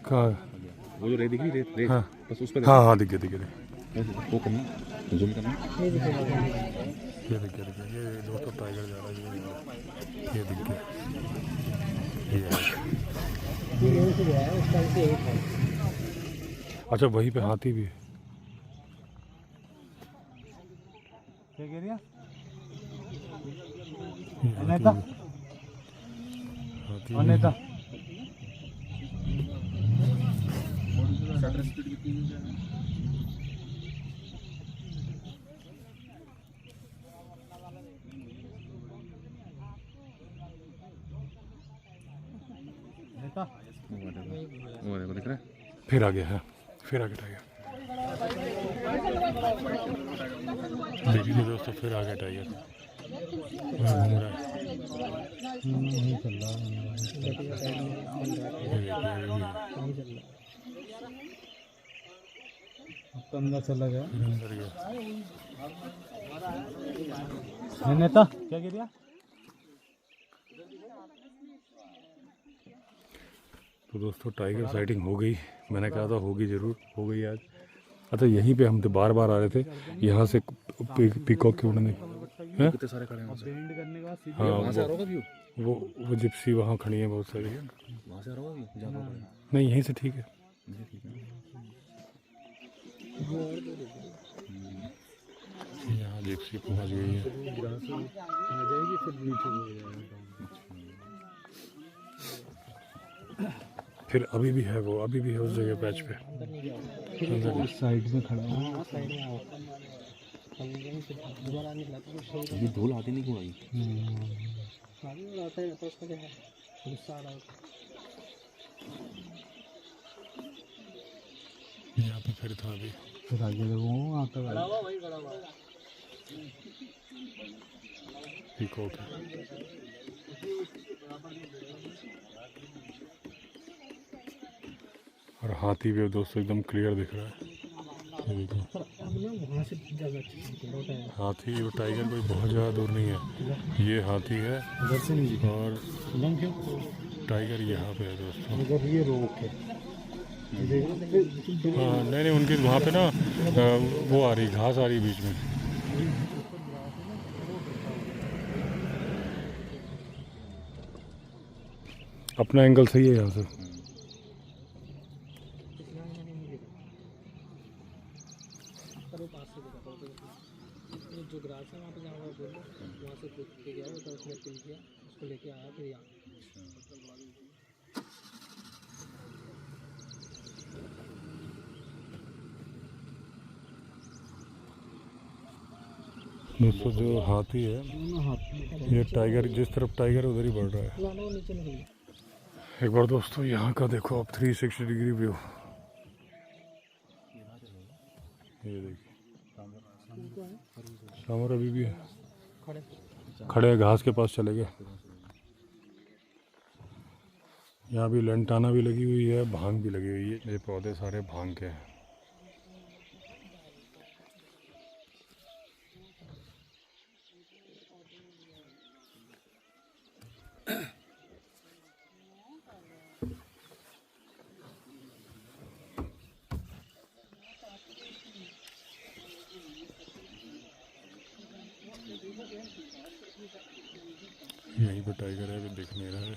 कहाँ? वो जो रेत दिख रही रेत हाँ बस उस पर। हाँ हाँ, दिख गया दिख गया। वो करना, जूम करना। ये दिख गया ये दोस्तों टाइगर जा रहा है, ये दिख गया। अच्छा वहीं पे हाथी भी है। क्या कह रही है? हाथी अनेता वो दिख रहा है। फिर आ गया है, फिर आ गया टाइगर। देखिए दोस्तों, फिर आ गया टाइगर, घूम रहा है। नहीं चल रहा तो अंदर चला गया। अंदर गया। नेता क्या कह रही है? तो दोस्तों टाइगर साइटिंग हो गई, मैंने कहा था होगी ज़रूर, हो गई आज। अच्छा यहीं पे हम तो बार बार आ रहे थे, यहाँ से पीकॉक के उड़ने हैं। कितने सारे खड़े हैं वहाँ से। बेंड करने के बाद सीधे हाँ वहाँ से आ रहा होगा व्यू। वो जिप्सी वहाँ खड़ी है बहुत सारी है। वहाँ से आ रहा होगा व्यू जहाँ पर खड़े हैं। नहीं यहीं से ठीक है। ठीक है। यहाँ जिप्सी पहुँच गई है। आ जाएगी फिर नीचे हो जाएगा। फिर अभी भी है वो, अभी भी है उस जगह पैच पे। उस साइड में खड़ा हूँ। अभी धूल आती नहीं क्यों आई? यहाँ पे फिर था अभी। फिर आगे देखो आता है। पीकॉक है। और हाथी भी दोस्तों एकदम क्लियर दिख रहा है। ये देखो हाथी और टाइगर कोई बहुत ज़्यादा दूर नहीं है। ये हाथी है और टाइगर यहाँ पे है दोस्तों। ये रोक है। हाँ नहीं उनकी वहाँ पे ना वो आ रही घास आ रही बीच में। अपना एंगल सही है यहाँ से। जो ग्रास है वहाँ पे जहाँ बोल वहाँ से देख के गया तो उसने पिल किया, उसको लेके आया फिर यहाँ। दोस्तों जो हाथी है ये टाइगर, जिस तरफ टाइगर उधर ही बढ़ रहा है। नीचे निकल गया। एक बार दोस्तों यहाँ का देखो आप 360 डिग्री व्यू। ये देखिए शामर अभी भी है, खड़े घास के पास चले गए। यहाँ भी लंटाना भी लगी हुई है, भांग भी लगी हुई है। ये पौधे सारे भांग के हैं। यहीं पे टाइगर है, अभी दिख नहीं रहा है।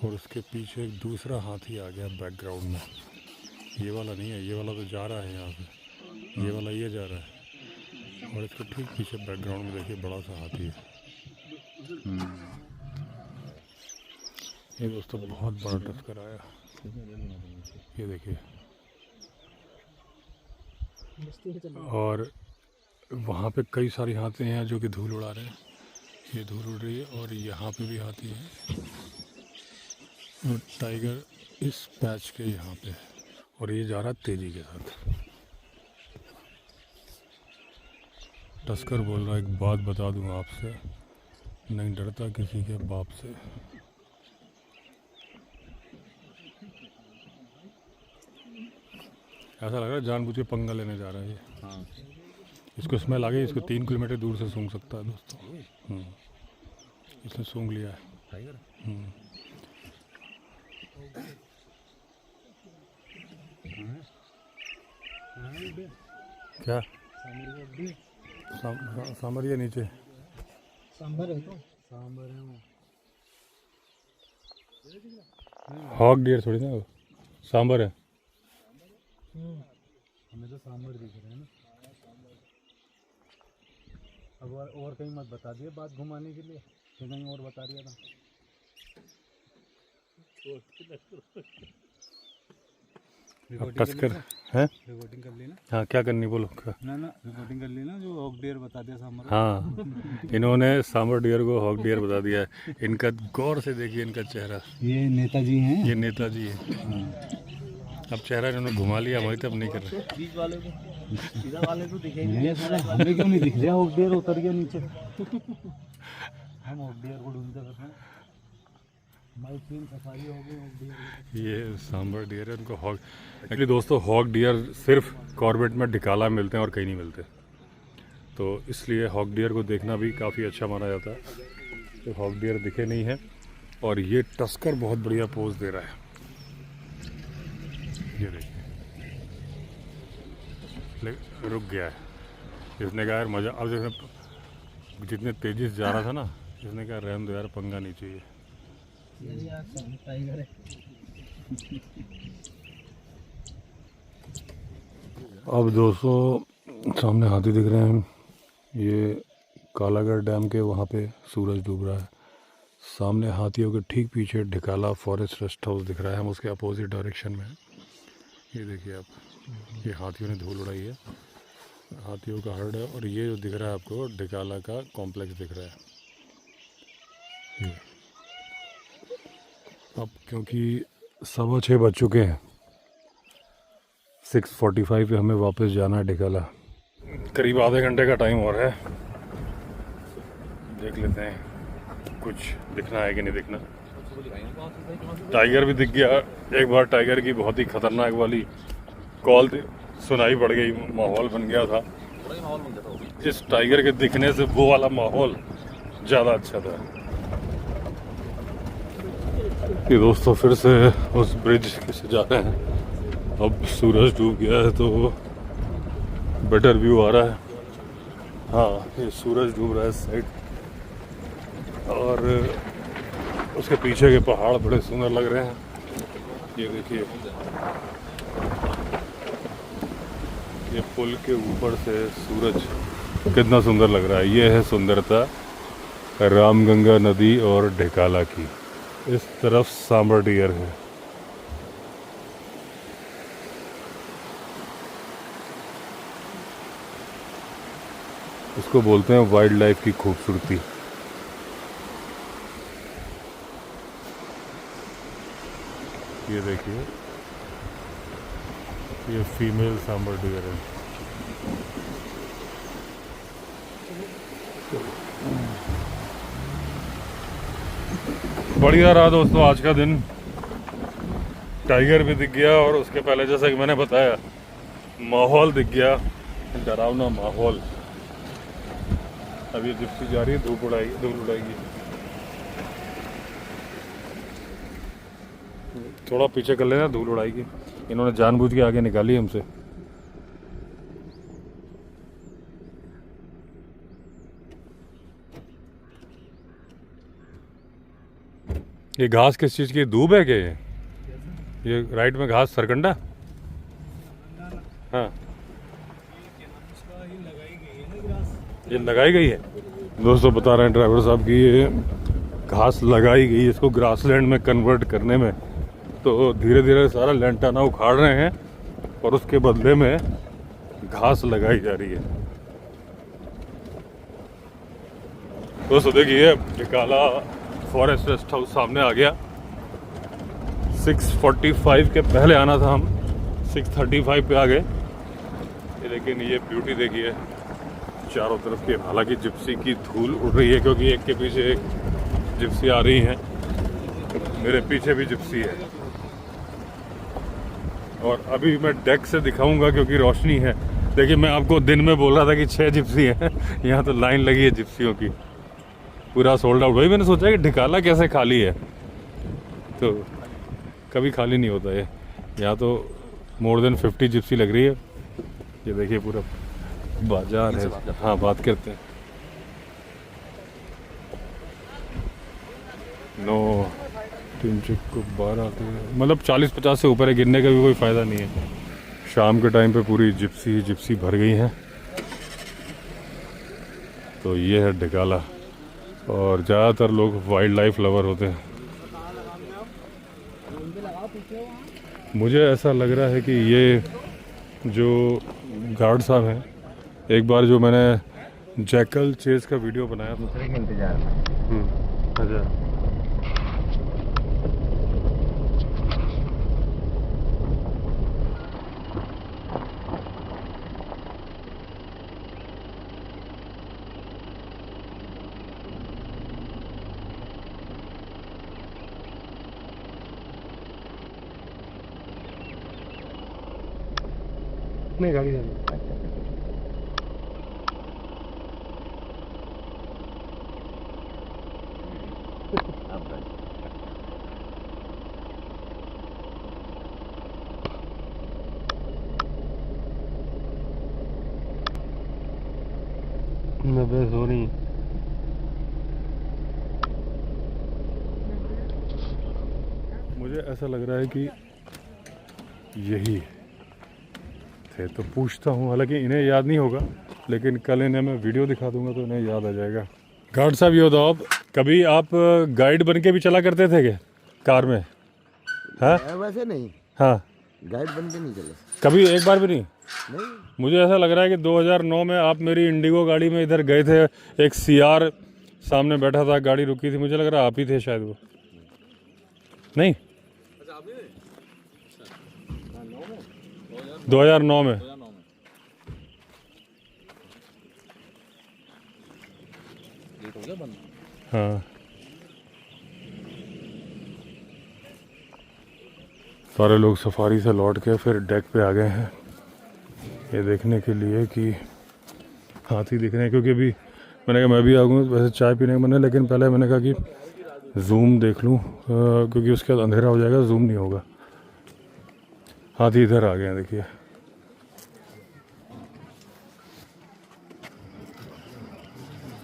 और उसके पीछे एक दूसरा हाथी आ गया बैकग्राउंड में। ये वाला नहीं है, ये वाला तो जा रहा है यहाँ से, ये वाला ये जा रहा है। और इसके ठीक पीछे बैकग्राउंड में देखिए बड़ा सा हाथी है। ये दोस्तों बहुत बड़ा टक्कर आया, ये देखिए। और वहाँ पे कई सारे हाथी हैं जो कि धूल उड़ा रहे हैं। ये धूल उड़ रही है और यहाँ पे भी हाथी है। और टाइगर इस पैच के यहाँ पे है और ये जा रहा है तेजी के साथ। टस्कर बोल रहा है एक बात बता दूँ आपसे, नहीं डरता किसी के बाप से। ऐसा लग रहा है जानबूझ के पंगा लेने जा रहा है ये। हाँ। इसको स्मेल आ गई, इसको 3 किलोमीटर दूर से सूंघ सकता है दोस्तों। इसने सूंघ लिया है। टाइगर। क्या सांबर का अड्डी सामरिया नीचे सांभर है तो सांबर है वो। हॉक डियर थोड़ी ना वो, सांबर है। हमें तो सांबर दिख रहा है ना। अब और कहीं मत बता दिए बात घुमाने के लिए, फिर कहीं और बता दिया था। अब कस कर है। रिकॉर्डिंग कर ली ना? हाँ क्या करनी बोलो क्या? ना रिकॉर्डिंग कर ली ना, जो हॉक डियर बता दिया सांबर। हाँ इन्होंने सांबर डियर को हॉक डियर बता दिया है। इनका गौर से देखिए इनका चेहरा, ये नेताजी हैं। ये नेताजी है। अब चेहरा इन्होंने घुमा लिया, वही तब नहीं कर रहे। बीच वाले को सीधा वाले को दिखेंगे। नहीं साला हमें क्यों नहीं दिख रहा हॉक डियर? उतर गया नीचे। हम हॉक डियर को ढूंढते रहते हैं। हमारी तीन सफारी हो गई हॉक डियर की। ये सांबर डियर है, उनको हॉक। एक्चुअली दोस्तों हॉक डियर सिर्फ कॉर्बेट में ढिकाला मिलते हैं और कहीं नहीं मिलते, तो इसलिए हॉक डियर को देखना भी काफ़ी अच्छा माना जाता है। तो हॉक डियर दिखे नहीं है। और ये टस्कर बहुत बढ़िया पोज दे रहा है, ये देखिए रुक गया है। इसने कहा यार मज़ा, अब जैसे जितने तेज़ी से जा रहा था ना, इसने कहा रहने दो यार, पंगा नहीं चाहिए। ये यार टाइगर है। अब दोस्तों सामने हाथी दिख रहे हैं। ये कालागढ़ डैम के वहाँ पे सूरज डूब रहा है। सामने हाथियों के ठीक पीछे ढिकाला फॉरेस्ट रेस्ट हाउस दिख रहा है, हम उसके अपोजिट डायरेक्शन में हैं। ये देखिए आप, ये हाथियों ने धूल उड़ाई है, हाथियों का हर्ड है। और ये जो दिख रहा है आपको ढिकाला का कॉम्प्लेक्स दिख रहा है ये। अब क्योंकि 6:15 बज चुके हैं, 6:45 पे हमें वापस जाना है ढिकाला। करीब आधे घंटे का टाइम और है, देख लेते हैं कुछ दिखना है कि नहीं दिखना। टाइगर भी दिख गया एक बार। टाइगर की बहुत ही खतरनाक वाली कॉल सुनाई पड़ गई, माहौल बन गया था। इस टाइगर के दिखने से वो वाला माहौल ज़्यादा अच्छा था। ये दोस्तों फिर से उस ब्रिज से जा रहे हैं। अब सूरज डूब गया है तो बेटर व्यू आ रहा है। हाँ ये सूरज डूब रहा है इस साइड, और उसके पीछे के पहाड़ बड़े सुंदर लग रहे हैं। ये देखिए ये पुल के ऊपर से सूरज कितना सुंदर लग रहा है। ये है सुंदरता रामगंगा नदी और ढिकाला की। इस तरफ सांबर डियर है। इसको बोलते हैं वाइल्ड लाइफ की खूबसूरती। ये देखिए ये फीमेल सांबर डियर है। बढ़िया रहा दोस्तों आज का दिन। टाइगर भी दिख गया और उसके पहले जैसा कि मैंने बताया माहौल दिख गया, डरावना माहौल। अब ये जिप्सी जा रही है, धूल उड़ाएगी। थोड़ा पीछे कर लेना, धूल उड़ाएगी। इन्होंने जानबूझ के आगे निकाली हमसे। ये घास किस चीज़ की? दूब है क्या ये राइट में घास सरकंडा? हाँ ये लगाई गई है। दोस्तों बता रहे हैं ड्राइवर साहब की ये घास लगाई गई, इसको ग्रासलैंड में कन्वर्ट करने में। तो धीरे धीरे सारा लैंटाना उखाड़ रहे हैं और उसके बदले में घास लगाई जा रही है। दोस्तों देखिए ढिकाला फॉरेस्ट रेस्ट हाउस सामने आ गया। 6:45 के पहले आना था, हम 6:35 पे आ गए। लेकिन ये ब्यूटी देखिए चारों तरफ की। हालांकि जिप्सी की धूल उड़ रही है क्योंकि एक के पीछे एक जिप्सी आ रही है। मेरे पीछे भी जिप्सी है और अभी मैं डेक से दिखाऊंगा क्योंकि रोशनी है। देखिए मैं आपको दिन में बोल रहा था कि 6 जिप्सी हैं, यहाँ तो लाइन लगी है जिप्सियों की, पूरा सोल्ड आउट। भाई मैंने सोचा कि ढिकाला कैसे खाली है, तो कभी खाली नहीं होता है। यहाँ तो मोर देन 50 जिप्सी लग रही है। ये देखिए पूरा बाजार है। हाँ बात करते हैं। नो 3 को 12 मतलब 40-50 से ऊपर है, गिरने का भी कोई फ़ायदा नहीं है। शाम के टाइम पे पूरी जिप्सी भर गई हैं। तो ये है ढकाला और ज़्यादातर लोग वाइल्ड लाइफ लवर होते हैं। मुझे ऐसा लग रहा है कि ये जो गार्ड साहब हैं, एक बार जो मैंने जैकल चेज का वीडियो बनाया था इंतजार में। अच्छा नहीं गाड़ी नब्बे सोनी मुझे ऐसा लग रहा है कि यही थे। तो पूछता हूँ, हालांकि इन्हें याद नहीं होगा, लेकिन कल इन्हें मैं वीडियो दिखा दूंगा तो इन्हें याद आ जाएगा। गार्ड साहब ये बताओ, कभी आप गाइड बन के भी चला करते थे क्या कार में? हाँ वैसे नहीं, हाँ गाइड बन के नहीं चले। कभी एक बार भी नहीं? नहीं, मुझे ऐसा लग रहा है कि 2009 में आप मेरी इंडिगो गाड़ी में इधर गए थे, एक CR सामने बैठा था, गाड़ी रुकी थी, मुझे लग रहा है आप ही थे शायद। वो नहीं 2009 में। हाँ सारे लोग सफारी से लौट के फिर डेक पे आ गए हैं ये देखने के लिए कि हाथी दिख रहे हैं, क्योंकि अभी मैंने कहा मैं भी आ गया वैसे चाय पीने का मन है, लेकिन पहले मैंने कहा कि जूम देख लूँ क्योंकि उसके बाद अंधेरा हो जाएगा, जूम नहीं होगा। हाथी इधर आ गए हैं देखिए।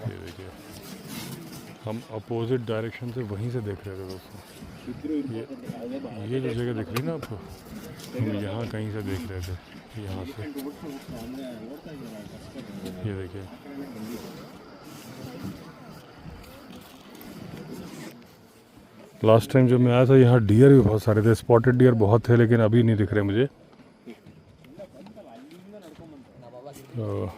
ये देखिए हम अपोजिट डायरेक्शन से वहीं से देख रहे थे दोस्तों। ये जो जगह दिख रही ना आपको, हम यहाँ कहीं से देख रहे थे, यहाँ से। ये देखिए लास्ट टाइम जब मैं आया था यहाँ डियर भी बहुत सारे थे, स्पॉटेड डियर बहुत थे, लेकिन अभी नहीं दिख रहे मुझे। तो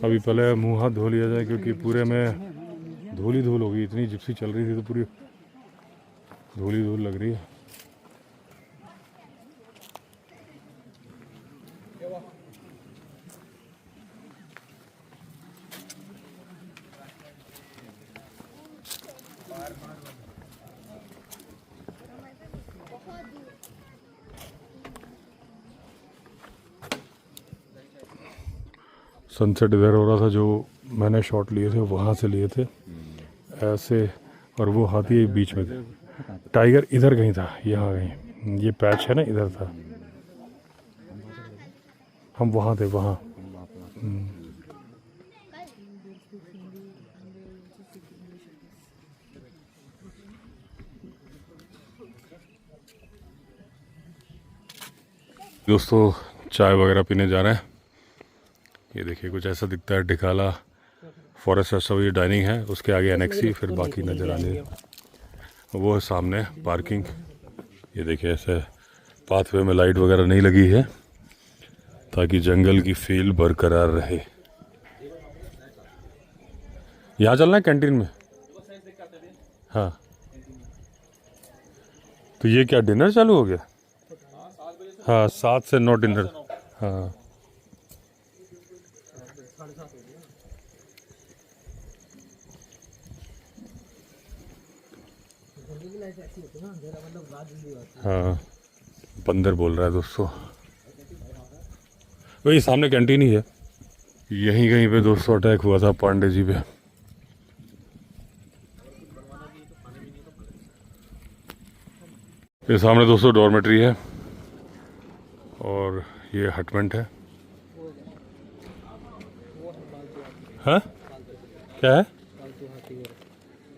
अभी पहले मुँह हाथ धो लिया जाए, क्योंकि पूरे में धूल ही धूल होगी। इतनी जिप्सी चल रही थी तो पूरी धूल ही धूल लग रही है। सनसेट इधर हो रहा था, जो मैंने शॉट लिए थे वहाँ से लिए थे ऐसे, और वो हाथी बीच में थे। टाइगर इधर कहीं था, यहाँ कहीं ये पैच है ना, इधर था। हम वहाँ थे, वहाँ। दोस्तों चाय वगैरह पीने जा रहे हैं। ये देखिए कुछ ऐसा दिखता है ढकाला फॉरेस्ट रेस्टोरेंट, ये डाइनिंग है, उसके आगे एनेक्सी, फिर बाकी नज़र आने वो है सामने पार्किंग। ये देखिए ऐसे पाथवे में लाइट वगैरह नहीं लगी है ताकि जंगल की फील बरकरार रहे। यहाँ चलना है कैंटीन में? हाँ तो ये क्या डिनर चालू हो गया? हाँ 7 से 9 डिनर। हाँ हाँ बंदर बोल रहा है दोस्तों। वही सामने कैंटीन ही है। यहीं कहीं पे दोस्तों अटैक हुआ था पांडे जी पे। ये सामने दोस्तों डॉर्मेट्री है और ये हटमेंट है। हाँ क्या है?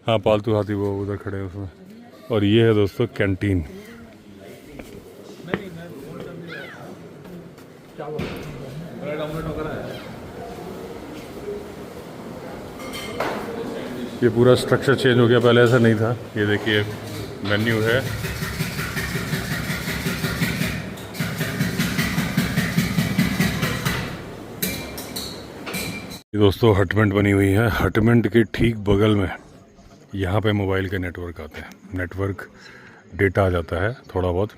हाँ पालतू हाथी वो उधर खड़े हैं उसमें। और ये है दोस्तों कैंटीन। ये पूरा स्ट्रक्चर चेंज हो गया, पहले ऐसा नहीं था। ये देखिए मेन्यू है। ये दोस्तों हटमेंट बनी हुई है। हटमेंट के ठीक बगल में यहाँ पे मोबाइल के नेटवर्क आते हैं, नेटवर्क डेटा आ जाता है थोड़ा बहुत।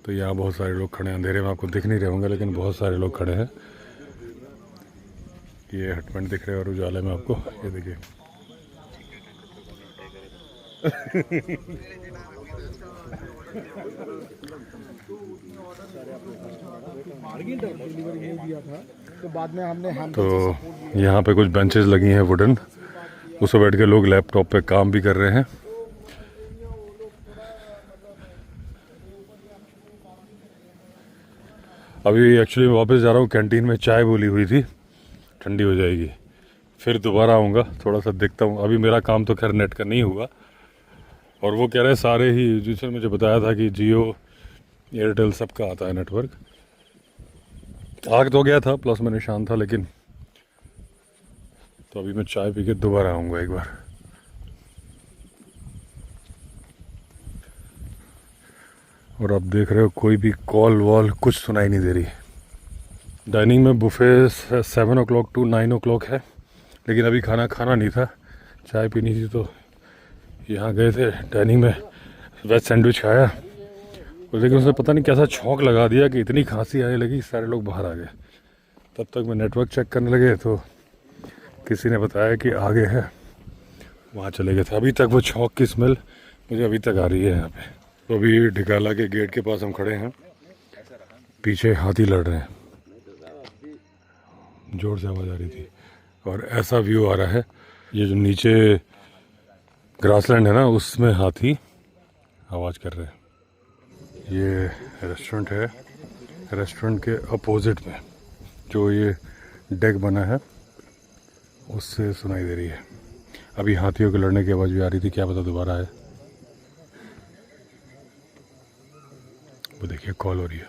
तो यहाँ बहुत सारे लोग खड़े हैं, अंधेरे में आपको दिख नहीं रहे होंगे लेकिन बहुत सारे लोग खड़े हैं। ये हटमेंट दिख रहे हैं और उजाले में आपको ये देखिए तो बाद में हमने तो यहाँ पे कुछ बेंचेस लगी हैं वुडन, उस पर बैठ के लोग लैपटॉप पे काम भी कर रहे हैं। अभी एक्चुअली वापस जा रहा हूँ, कैंटीन में चाय बोली हुई थी, ठंडी हो जाएगी फिर दोबारा आऊँगा, थोड़ा सा देखता हूँ। अभी मेरा काम तो खैर नेट का नहीं हुआ। और वो कह रहे हैं सारे ही, जिसने मुझे बताया था कि जियो एयरटेल सबका आता है नेटवर्क। आग तो गया था, प्लस में निशान था, लेकिन तो अभी मैं चाय पी के दोबारा आऊँगा एक बार। और आप देख रहे हो कोई भी कॉल वॉल कुछ सुनाई नहीं दे रही। डाइनिंग में बुफे 7 o'clock to 9 o'clock है, लेकिन अभी खाना नहीं था, चाय पीनी थी। तो यहाँ गए थे डाइनिंग में, वेज सैंडविच खाया और लेकिन उसने पता नहीं कैसा छौंक लगा दिया कि इतनी खांसी आने लगी, सारे लोग बाहर आ गए। तब तक मैं नेटवर्क चेक करने लगे तो किसी ने बताया कि आगे है, वहाँ चले गए थे। अभी तक वो छौंक की स्मेल मुझे अभी तक आ रही है यहाँ पे। तो अभी ढिकाला के गेट के पास हम खड़े हैं, पीछे हाथी लड़ रहे हैं, जोर से आवाज़ आ रही थी और ऐसा व्यू आ रहा है। ये जो नीचे ग्रासलैंड है ना, उसमें हाथी आवाज़ कर रहे हैं। ये रेस्टोरेंट है, रेस्टोरेंट के अपोजिट में जो ये डेक बना है उससे सुनाई दे रही है। अभी हाथियों के लड़ने की आवाज़ भी आ रही थी, क्या पता दोबारा है। वो देखिए कॉल हो रही है।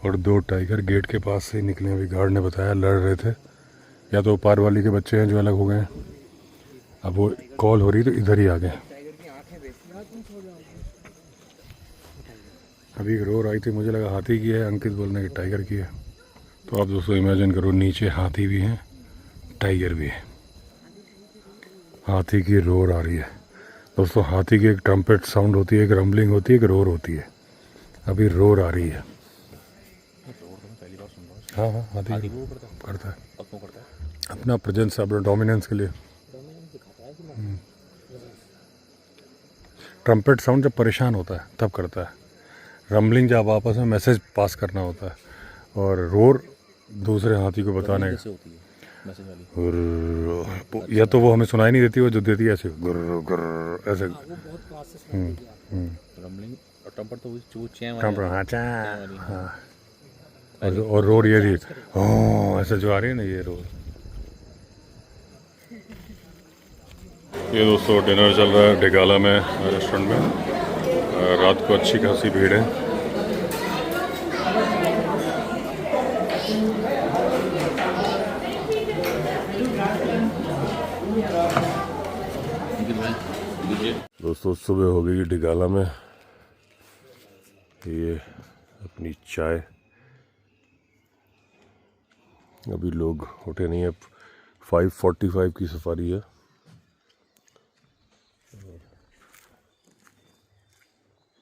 और 2 टाइगर गेट के पास से निकले, अभी गार्ड ने बताया लड़ रहे थे, या तो पार वाली के बच्चे हैं जो अलग हो गए हैं। अब वो कॉल हो रही तो इधर ही आ गए। अभी एक रोर आई थी, मुझे लगा हाथी की है, अंकित बोलने की टाइगर की है। तो आप दोस्तों इमेजिन करो, नीचे हाथी भी हैं, टाइगर भी है, हाथी की रोर आ रही है। दोस्तों हाथी की एक ट्रम्पेट साउंड होती है, एक रम्बलिंग होती है, एक रोर होती है। अभी रोर आ रही है। हाँ हाँ हाथी करता है अपना प्रेजेंस, अपना डोमिनेंस के लिए। ट्रम्पेट साउंड जब परेशान होता है तब करता है, रम्बलिंग जब आपस में मैसेज पास करना होता है, और रोर दूसरे हाथी को बताने का। या तो वो हमें सुनाई नहीं देती, वो जो देती है ऐसे गुर्र गुर्र ऐसे। हाँ और रोर ये थी ऐसे जो आ रही है ना, ये रोर। ये दोस्तों डिनर चल रहा है ढिकाला में रेस्टोरेंट में। रात को अच्छी खासी भीड़ है। दोस्तों सुबह हो गई ढिकाला में। ये अपनी चाय, अभी लोग उठे नहीं है। 5:45 की सफारी है।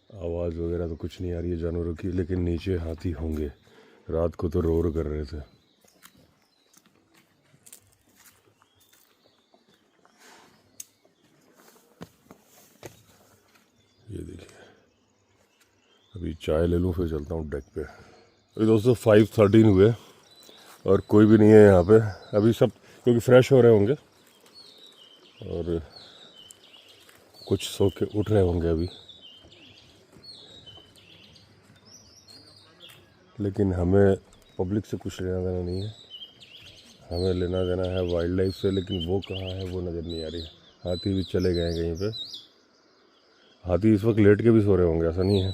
आवाज़ वगैरह तो कुछ नहीं आ रही है जानवरों की, लेकिन नीचे हाथी होंगे। रात को तो रोर कर रहे थे। ये देखिए, अभी चाय ले लूँ फिर चलता हूँ डेक पे। अभी दोस्तों 5:13 हुए और कोई भी नहीं है यहाँ पे अभी। सब क्योंकि फ्रेश हो रहे होंगे और कुछ सो के उठ रहे होंगे अभी, लेकिन हमें पब्लिक से कुछ लेना देना नहीं है, हमें लेना देना है वाइल्ड लाइफ से। लेकिन वो कहाँ है वो नज़र नहीं आ रही। हाथी भी चले गए हैं कहीं पे। हाथी इस वक्त लेट के भी सो रहे होंगे, ऐसा नहीं है।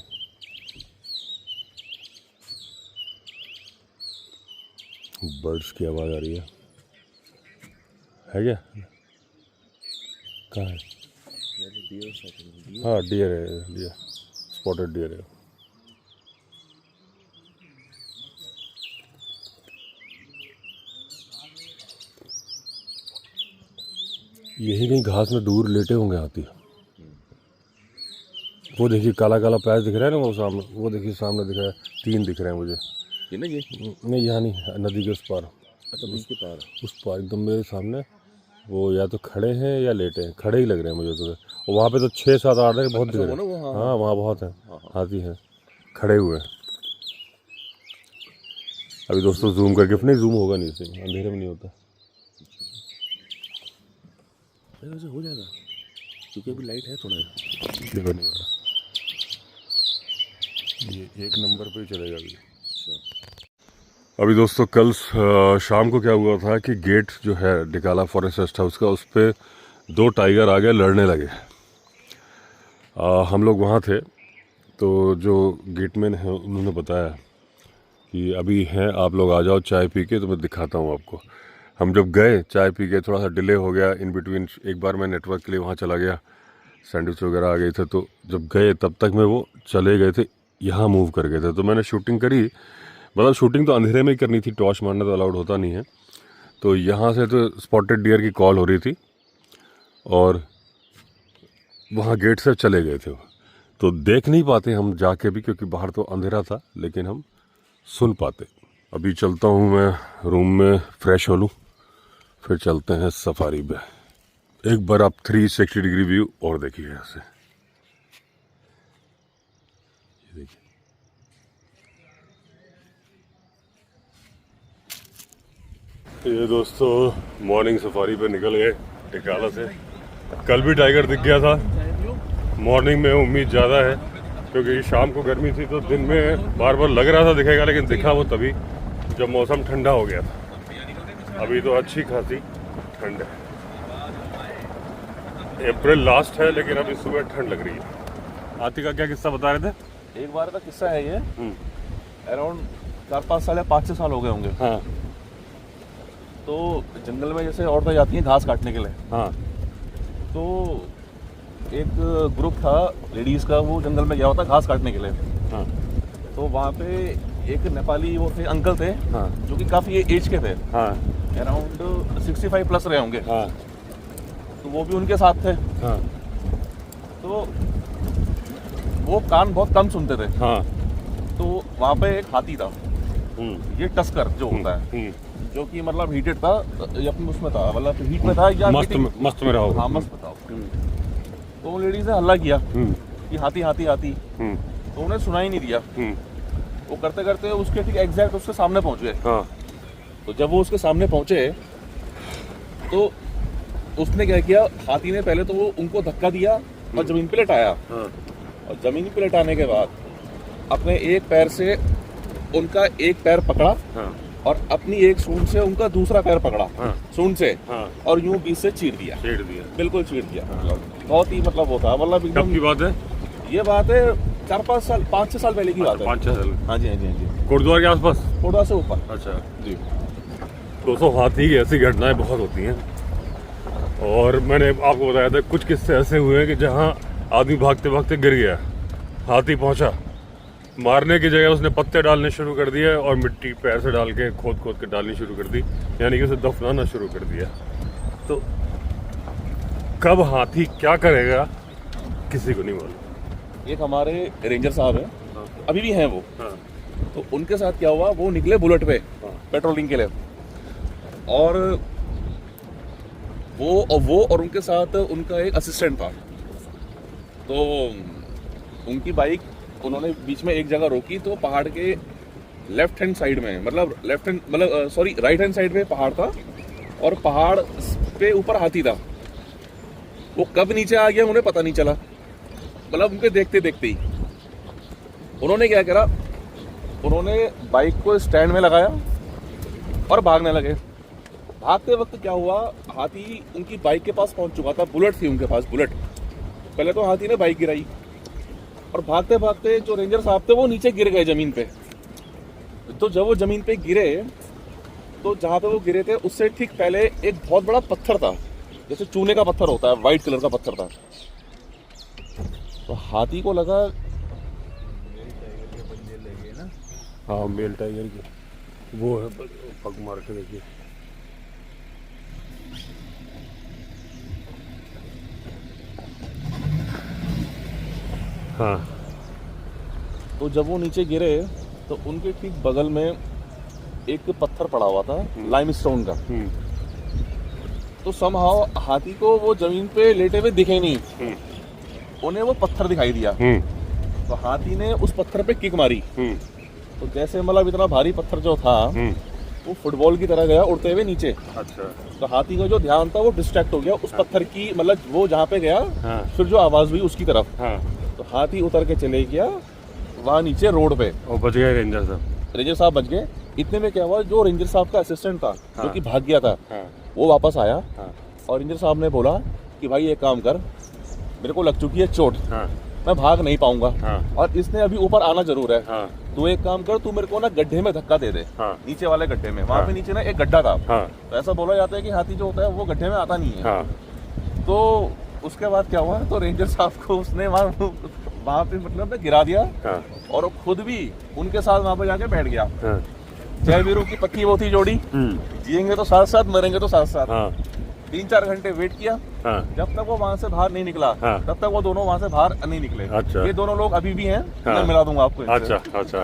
बर्ड्स की आवाज़ आ रही है क्या? कहाँ है? हाँ डियर है, डियर, स्पॉटेड डियर है। यही कहीं घास में दूर लेटे होंगे हाथी। वो देखिए काला काला पैर दिख रहा है ना, वो सामने, वो देखिए सामने दिख रहा है, 3 दिख रहे हैं मुझे। ये ना ये नहीं यहाँ नहीं, नदी के उस पार। अच्छा बीच के पार। उस पार एकदम मेरे सामने, वो या तो खड़े हैं या लेटे हैं, खड़े ही लग रहे हैं मुझे तो। और वहाँ पे तो 6, 7, 8 बहुत दिख रहे हैं। हाँ वहाँ बहुत है, हाथी हैं खड़े हुए। अभी दोस्तों जूम करके, नहीं जूम होगा नहीं, इससे अंधेरे में नहीं होता। वैसे हो जाएगा क्योंकि अभी लाइट है थोड़ा। देखो नहीं हो रहा, ये 1 नंबर पे ही चलेगा अभी। अभी दोस्तों कल शाम को क्या हुआ था कि गेट जो है डिकाला फॉरेस्ट रेस्ट हाउस का, उस पर 2 टाइगर आ गए, लड़ने लगे। हम लोग वहाँ थे, तो जो गेटमैन है उन्होंने बताया कि अभी हैं, आप लोग आ जाओ चाय पी के, तो मैं दिखाता हूँ आपको। हम जब गए चाय पी के, थोड़ा सा डिले हो गया इन बिटवीन, एक बार मैं नेटवर्क के लिए वहाँ चला गया, सैंडविच वगैरह आ गए थे, तो जब गए तब तक में वो चले गए थे, यहाँ मूव कर गए थे। तो मैंने शूटिंग करी, मतलब शूटिंग तो अंधेरे में ही करनी थी, टॉर्च मारना तो अलाउड होता नहीं है। तो यहाँ से तो स्पॉटेड डियर की कॉल हो रही थी और वहाँ गेट से चले गए थे। तो देख नहीं पाते हम जाके भी, क्योंकि बाहर तो अंधेरा था, लेकिन हम सुन पाते। अभी चलता हूँ मैं रूम में, फ्रेश हो लूँ, फिर चलते हैं सफारी पे। एक बार आप 360 डिग्री व्यू और देखिए यहाँ से, ये देखिए। ये दोस्तों मॉर्निंग सफारी पे निकल गए टिकाला से। कल भी टाइगर दिख गया था, मॉर्निंग में उम्मीद ज़्यादा है, क्योंकि शाम को गर्मी थी तो दिन में बार बार लग रहा था दिखेगा, लेकिन दिखा वो तभी जब मौसम ठंडा हो गया था। अभी तो अच्छी खासी ठंड है, अप्रैल लास्ट है, लेकिन अभी सुबह ठंड लग रही है। हाथी का क्या किस्सा बता रहे थे? एक बार का किस्सा है ये, अराउंड 4-5 साल या 5-6 साल हो गए होंगे। हाँ। तो जंगल में जैसे औरतें जाती हैं घास काटने के लिए। हाँ। तो एक ग्रुप था लेडीज़ का, वो जंगल में गया हुआ था घास काटने के लिए। हाँ। तो वहाँ पे एक नेपाली वो थे, अंकल थे, हाँ। जो कि काफ़ी एज के थे। हाँ। अराउंड 65 प्लस रहे होंगे। हाँ। तो वो भी उनके साथ थे। हाँ। तो वो कान बहुत कम सुनते थे। हाँ। तो वहाँ पे एक हाथी था, ये टस्कर जो होता है, जो कि मतलब हीटेड था, या अपने उसमें था, मतलब हीट में था या मस्त में रहा होगा। हाँ मस्त था। तो लेडीज ने हल्ला किया कि हाथी हाथी हाथी, तो उन्हें सुना ही नहीं दिया। वो करते करते उसके ठीक एग्जैक्ट उसके सामने पहुंच गए। हाँ। तो जब वो उसके सामने पहुंचे तो उसने क्या किया, हाथी ने पहले तो वो उनको धक्का दिया और जमीन पे लेटाया। और जमीन पे लेटाने के बाद अपने एक पैर से उनका एक पैर पकड़ा और अपनी एक सूंड से उनका दूसरा पैर पकड़ा, सूंड से, और यूं बीच से चीर दिया, बिल्कुल चीर दिया। बहुत ही मतलब वो था, मतलब कब की बात है? ये बात है 4-5 साल, 5-6 साल पहले की बात है। 5-6 साल। हाँ जी, हाँ जी, हाँ जी। कोटद्वार के आसपास? कोटद्वार से ऊपर। अच्छा जी। दोस्तों हाथी की ऐसी घटनाएं बहुत होती हैं, और मैंने आपको बताया था कुछ किस्से ऐसे हुए हैं कि जहाँ आदमी भागते भागते गिर गया, हाथी पहुँचा, मारने की जगह उसने पत्ते डालने शुरू कर दिए और मिट्टी पैर से डाल के खोद खोद के डालनी शुरू कर दी, यानी कि उसे दफनाना शुरू कर दिया। तो कब हाथी क्या करेगा किसी को नहीं मालूम। एक हमारे रेंजर साहब हैं, अभी भी हैं वो। तो उनके साथ क्या हुआ, वो निकले बुलेट पे पेट्रोलिंग के लिए, और वो और उनके साथ उनका एक असिस्टेंट था। तो उनकी बाइक उन्होंने बीच में एक जगह रोकी, तो पहाड़ के लेफ्ट हैंड साइड में, मतलब राइट हैंड साइड में पहाड़ था, और पहाड़ पे ऊपर हाथी था। वो कब नीचे आ गया उन्हें पता नहीं चला, मतलब उनके देखते देखते ही उन्होंने क्या करा, उन्होंने बाइक को स्टैंड में लगाया और भागने लगे। भागते वक्त क्या हुआ, हाथी उनकी बाइक के पास पहुंच चुका था, बुलेट थी उनके पास, बुलेट। पहले तो हाथी ने बाइक गिराई और भागते भागते जो रेंजर साहब थे वो नीचे गिर गए जमीन पे। तो जब वो जमीन पे गिरे तो जहाँ पे वो गिरे थे उससे ठीक पहले एक बहुत बड़ा पत्थर था, जैसे चूने का पत्थर होता है, वाइट कलर का पत्थर था। तो हाथी को लगा, हाँ मेल टाइगर की वो है, पग मार के देखिए। हाँ, तो जब वो नीचे गिरे तो उनके ठीक बगल में एक पत्थर पड़ा हुआ था, लाइमस्टोन का। तो समहाउ हाथी को वो जमीन पे लेटे हुए दिखे नहीं, उन्हें वो पत्थर दिखाई दिया। तो हाथी ने उस पत्थर पे किक मारी। तो जैसे मतलब इतना भारी पत्थर जो था वो फुटबॉल की तरह गया उड़ते हुए नीचे। अच्छा। तो हाथी का जो ध्यान था वो डिस्ट्रैक्ट हो गया उस पत्थर की, मतलब वो जहाँ पे गया फिर जो आवाज हुई उसकी तरफ। तो हाथी उतर के चले गया वहाँ नीचे रोड पे, और बच गए रेंजर साहब। रेंजर साहब बच गए। इतने में क्या हुआ, जो रेंजर साहब का असिस्टेंट था जो कि भाग गया था, वो वापस आया और रेंजर साहब ने बोला कि भाई एक काम कर, मेरे को लग चुकी है चोट, मैं भाग नहीं पाऊंगा और इसने अभी ऊपर आना जरूर है। तू एक काम कर, तू मेरे को ना गड्ढे में धक्का दे दे, नीचे वाले गड्ढे में। वहाँ पे नीचे ना एक गड्ढा था। तो ऐसा बोला जाता है कि हाथी जो होता है वो गड्ढे में आता नहीं है। तो उसके बाद क्या हुआ, तो रेंजर साहब को उसने वहाँ पे मतलब गिरा दिया और वो खुद भी उनके साथ वहाँ पे जाके बैठ गया। जय वीरू की पक्की वो थी जोड़ी, जिएंगे तो साथ साथ, मरेंगे तो साथ साथ। 3-4 घंटे वेट किया, जब तक वो वहाँ से बाहर नहीं निकला तब तक वो दोनों वहाँ से बाहर नहीं निकले। अच्छा। ये दोनों लोग अभी भी हैं, मैं मिला दूंगा आपको इनसे। अच्छा अच्छा।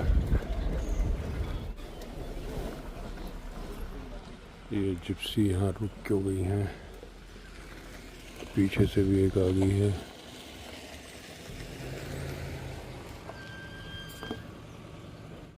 ये जिप्सी यहाँ रुक क्यों गई हैं, पीछे से भी एक आ गई है।